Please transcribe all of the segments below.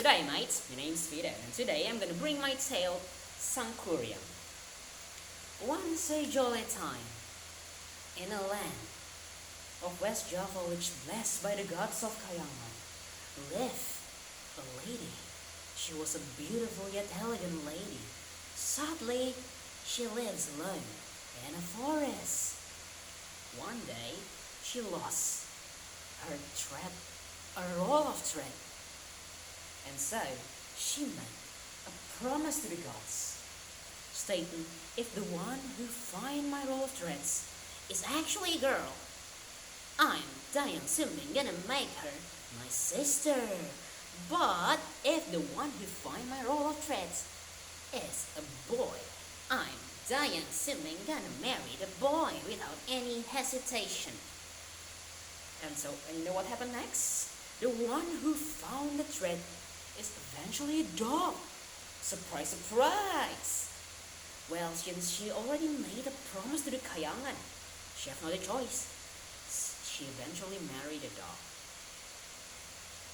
Today, mates, my name's Vito, and today I'm gonna bring my tale, Sangkuriang. Once a jolly time, in a land of West Java which blessed by the gods of Kayangan, lived a lady. She was a beautiful yet elegant lady. Sadly, she lives alone in a forest. One day, she lost her thread, a roll of thread. And so, she made a promise to the gods, stating, if the one who find my roll of threads is actually a girl, I'm Dayang Simbing gonna make her my sister. But if the one who find my roll of threads is a boy, I'm Dayang Simbing gonna marry the boy without any hesitation. And so, and you know what happened next? The one who found the thread is eventually a dog. Surprise, surprise! Well, since she already made a promise to the Kayangan, she has no other choice. She eventually married a dog.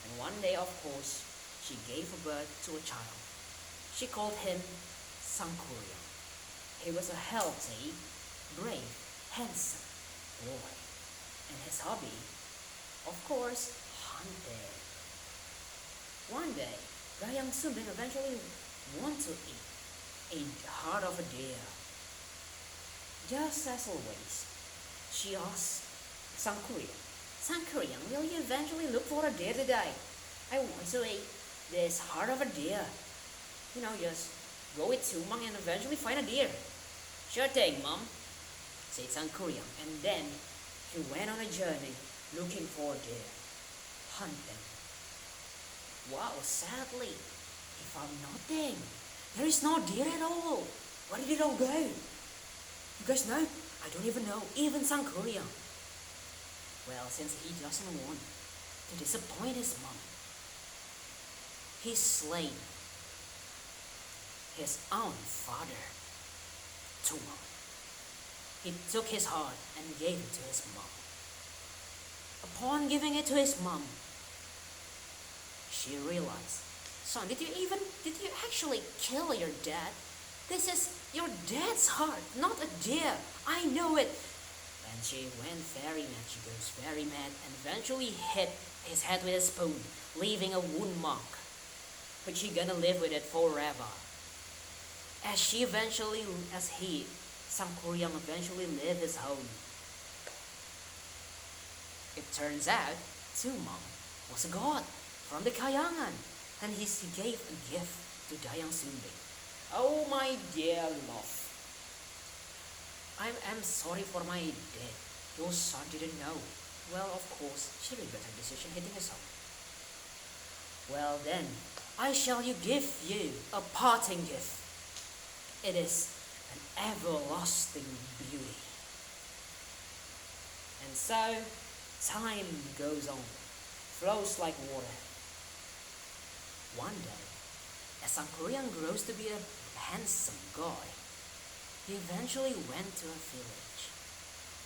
And one day, of course, she gave birth to a child. She called him Sangkuriang. He was a healthy, brave, handsome boy. And his hobby, of course, hunting. One day, Dayang Sumbing eventually wanted to eat a heart of a deer. Just as always, she asked Sangkuriang, will you eventually look for a deer today? I want to eat this heart of a deer. Just go with Tumang and eventually find a deer. Sure thing, Mom, said Sangkuriang, and then he went on a journey looking for a deer, hunting. Wow, sadly, he found nothing. There is no deer at all. Where did it all go? You guys know? I don't even know, even Sangkuriang. Well, since he doesn't want to disappoint his mom, he slayed his own father, Tumang. He took his heart and gave it to his mom. Upon giving it to his mom, she realized, son, did you actually kill your dad? This is your dad's heart, not a deer. I know it. And she went very mad. She goes very mad and eventually hit his head with a spoon, leaving a wound mark. But she gonna live with it forever. Sangkuriang eventually lived his home. It turns out, Tumang was a god from the Kayangan, and he gave a gift to Dayang Sumbing. Oh my dear love, I'm sorry for my death. Your son didn't know. Well, of course, she regretted her decision hitting his son. Well then, I shall give you a parting gift. It is an everlasting beauty. And so, time goes on, flows like water. One day, as Sangkuriang grows to be a handsome guy, he eventually went to a village.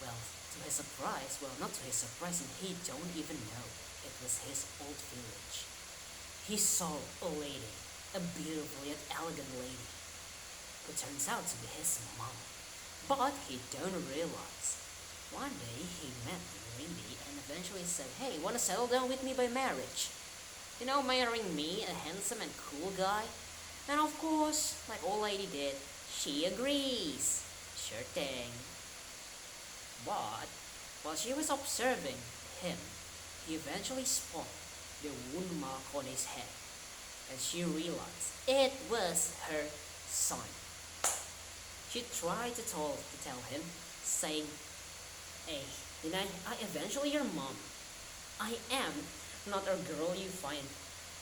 Well, to his surprise, not to his surprise, and he don't even know it was his old village. He saw a lady, a beautiful yet elegant lady, who turns out to be his mom. But he don't realize. One day he met the lady and eventually said, hey, wanna settle down with me by marriage? Marrying me, a handsome and cool guy? And of course, like old lady did, she agrees. Sure thing. But while she was observing him, he eventually spotted the wound mark on his head, and she realized it was her son. She tried to tell him, saying, hey, I eventually your mom. I am not a girl you find,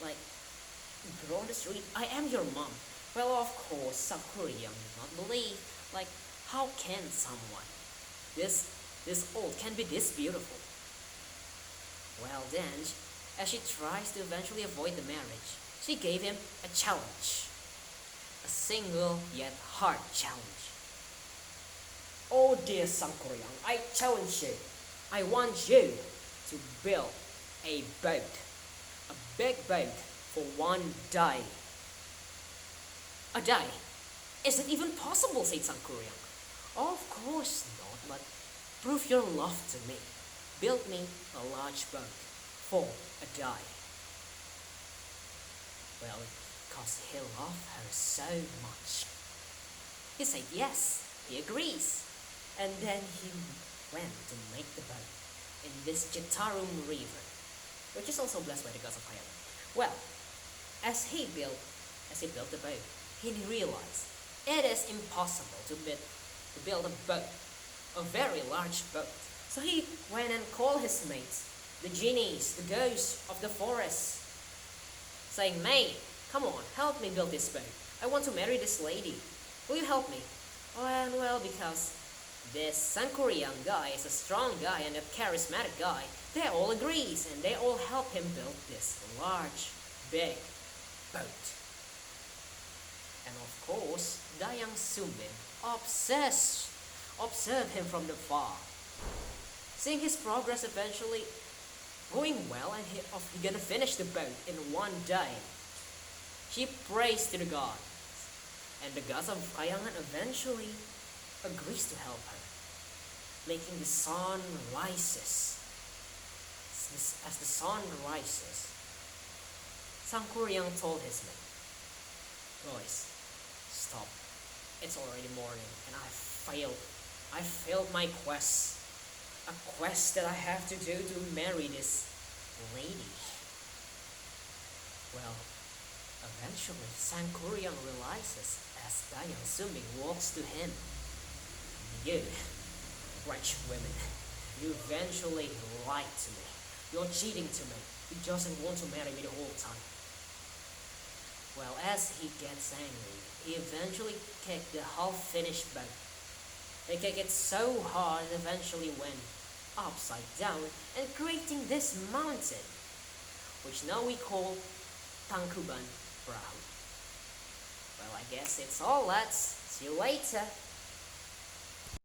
like, girl on the street. I am your mom. Well, of course, Sangkuriang did not believe. Like, how can someone this old can be this beautiful? Well then, as she tries to eventually avoid the marriage, she gave him a challenge. A single yet hard challenge. Oh dear Sangkuriang, I challenge you. I want you to build a boat, a big boat for one day. A day? Is it even possible, said Sangkuriang. Of course not, but prove your love to me. Build me a large boat for a day. Well, because he loved her so much. He said yes, he agrees. And then he went to make the boat in this Jetarum river, which is also blessed by the gods of Sahaya. Well, as he built the boat, he realized it is impossible to build a boat, a very large boat. So he went and called his mates, the genies, the ghosts of the forest, saying, "Mate, come on, help me build this boat. I want to marry this lady. Will you help me?" And well, because this Sangkuriang guy is a strong guy and a charismatic guy, they all agrees and they all help him build this large, big boat. And of course, Dayang Sumbin observed him from the far. Seeing his progress eventually going well and he gonna finish the boat in one day, she prays to the gods. And the gods of Kayangan eventually agrees to help her, making the sun rises. As the sun rises, Sangkuriang told his men, "Boys, stop. It's already morning and I failed my quest. A quest that I have to do to marry this lady." Well, eventually Sangkuriang realizes as Dayang Sumbing walks to him, "You, wretched women, you eventually lied to me. You're cheating to me. You doesn't want to marry me the whole time." Well, as he gets angry, he eventually kicked the half-finished boat. He kicked it so hard it eventually went upside down and creating this mountain, which now we call Tangkuban Perahu. Well, I guess it's all, lads. See you later.